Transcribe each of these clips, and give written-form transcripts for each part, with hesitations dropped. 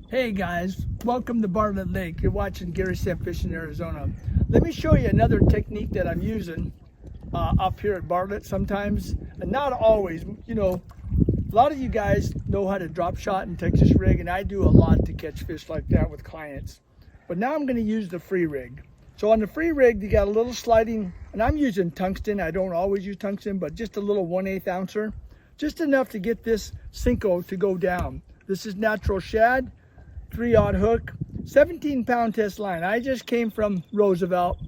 Hey guys, welcome to Bartlett Lake. You're watching Gary Sam Fishing Arizona. Let me show you another technique that I'm using up here at Bartlett sometimes, and not always. You know, a lot of you guys know how to drop shot and Texas rig, and I do a lot to catch fish like that with clients. But now I'm going to use the free rig. So on the free rig, you got a little sliding, and I'm using tungsten. I don't always use tungsten, but just a little 1/8 ouncer, just enough to get this sinko to go down. This is natural shad. 3/0 hook, 17-pound test line. I just came from Roosevelt,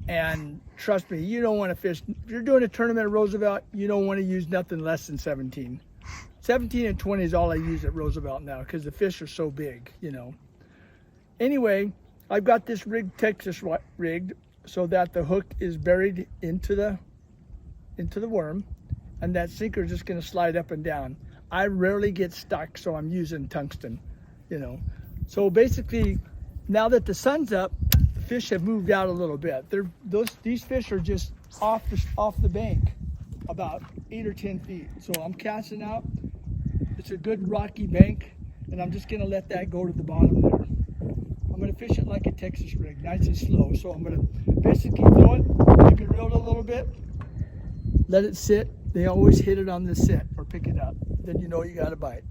and trust me, you don't want to fish. If you're doing a tournament at Roosevelt, you don't want to use nothing less than 17. 17 and 20 is all I use at Roosevelt now because the fish are so big, you know. Anyway, I've got this rig Texas rigged so that the hook is buried into the worm, and that sinker is just going to slide up and down. I rarely get stuck, so I'm using tungsten, you know. So basically, now that the sun's up, the fish have moved out a little bit. These fish are just off the bank, about 8 or 10 feet. So I'm casting out. It's a good rocky bank, and I'm just gonna let that go to the bottom there. I'm gonna fish it like a Texas rig, nice and slow. So I'm gonna basically throw it, maybe reel it a little bit, let it sit. They always hit it on the sit or pick it up. Then you know you got a bite.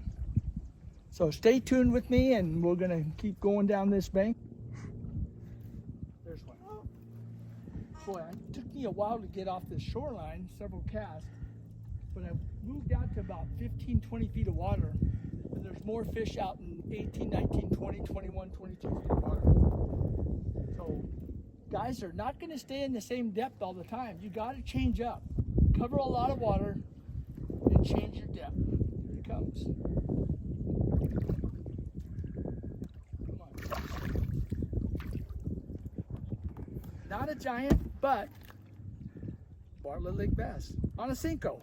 So stay tuned with me, and we're gonna keep going down this bank. There's one. Boy, it took me a while to get off this shoreline, several casts, but I moved out to about 15, 20 feet of water, and there's more fish out in 18, 19, 20, 21, 22 feet of water. So guys are not gonna stay in the same depth all the time. You gotta change up. Cover a lot of water and change your depth. Here he comes. Not a giant, but Bartlett Lake bass on a sinko.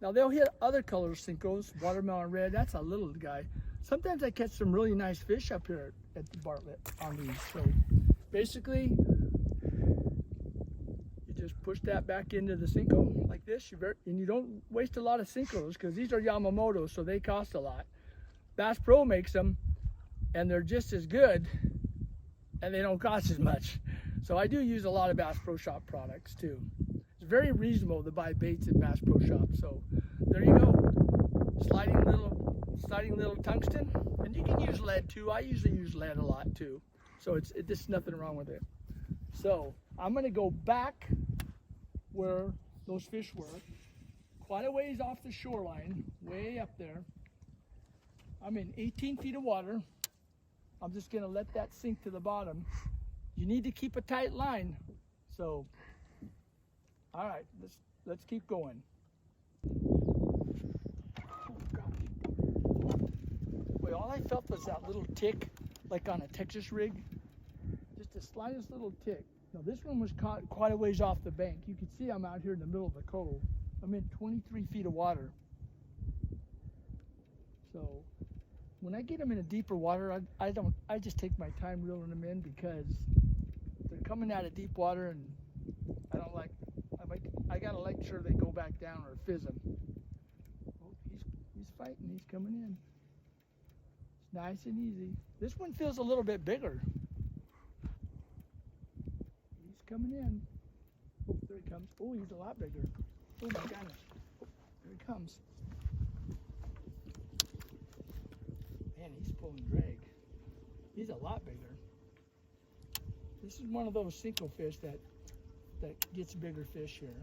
Now they'll hit other color sinkos, watermelon red, that's a little guy. Sometimes I catch some really nice fish up here at the Bartlett on these. So basically, you just push that back into the sinko like this, and you don't waste a lot of sinkos because these are Yamamoto, so they cost a lot. Bass Pro makes them, and they're just as good, and they don't cost as much. So I do use a lot of Bass Pro Shop products too. It's very reasonable to buy baits at Bass Pro Shop. So there you go. Sliding little tungsten, and you can use lead too. I usually use lead a lot too. So there's nothing wrong with it. So I'm gonna go back where those fish were, quite a ways off the shoreline, way up there. I'm in 18 feet of water. I'm just gonna let that sink to the bottom. You need to keep a tight line. So, all right, let's keep going. Oh gosh. Boy, all I felt was that little tick, like on a Texas rig. Just the slightest little tick. Now this one was caught quite a ways off the bank. You can see I'm out here in the middle of the cove. I'm in 23 feet of water. So, when I get them in a deeper water, I just take my time reeling them in because they're coming out of deep water, and I gotta make sure they go back down or fizz them. Oh, he's fighting, he's coming in. It's nice and easy. This one feels a little bit bigger. He's coming in. Oh, there he comes. Oh, he's a lot bigger. Oh my goodness. Oh, there he comes. Man, he's pulling drag. He's a lot bigger. This is one of those sinko fish that gets bigger fish here.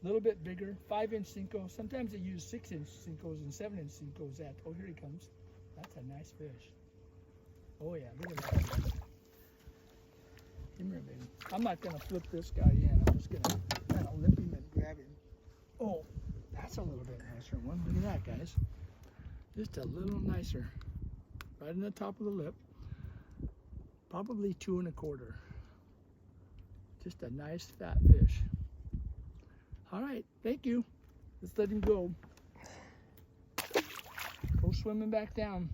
A little bit bigger, 5-inch sinko. Sometimes they use 6-inch sinkos and 7-inch sinkos. Oh, here he comes. That's a nice fish. Oh yeah, look at that. Come here, baby. I'm not gonna flip this guy in. I'm just gonna kind of lip him and grab him. Oh, that's a little bit nicer one. Look at that, guys. Just a little nicer. Right in the top of the lip. Probably 2 1/4. Just a nice fat fish. All right, thank you. Let's let him go. Go swimming back down.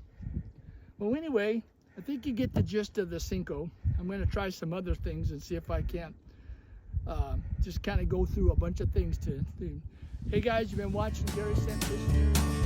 Well, anyway, I think you get the gist of the sinko. I'm going to try some other things and see if I can't just kind of go through a bunch of things to do. Hey guys, you've been watching Gary Sam Fishing.